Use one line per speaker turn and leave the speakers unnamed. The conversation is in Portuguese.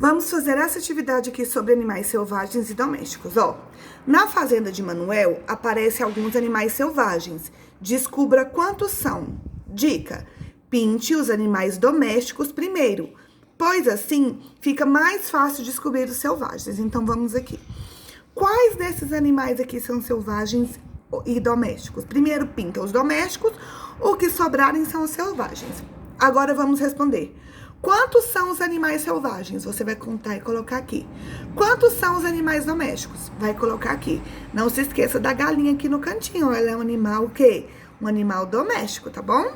Vamos fazer essa atividade aqui sobre animais selvagens e domésticos. Na fazenda de Manuel, aparecem alguns animais selvagens. Descubra quantos são. Dica: pinte os animais domésticos primeiro, pois assim fica mais fácil descobrir os selvagens. Então, vamos aqui. Quais desses animais aqui são selvagens e domésticos? Primeiro, pinta os domésticos, o que sobrarem são os selvagens. Agora, vamos responder. Quantos são os animais selvagens? Você vai contar e colocar aqui. Quantos são os animais domésticos? Vai colocar aqui. Não se esqueça da galinha aqui no cantinho. Ela é um animal o quê? Um animal doméstico, tá bom?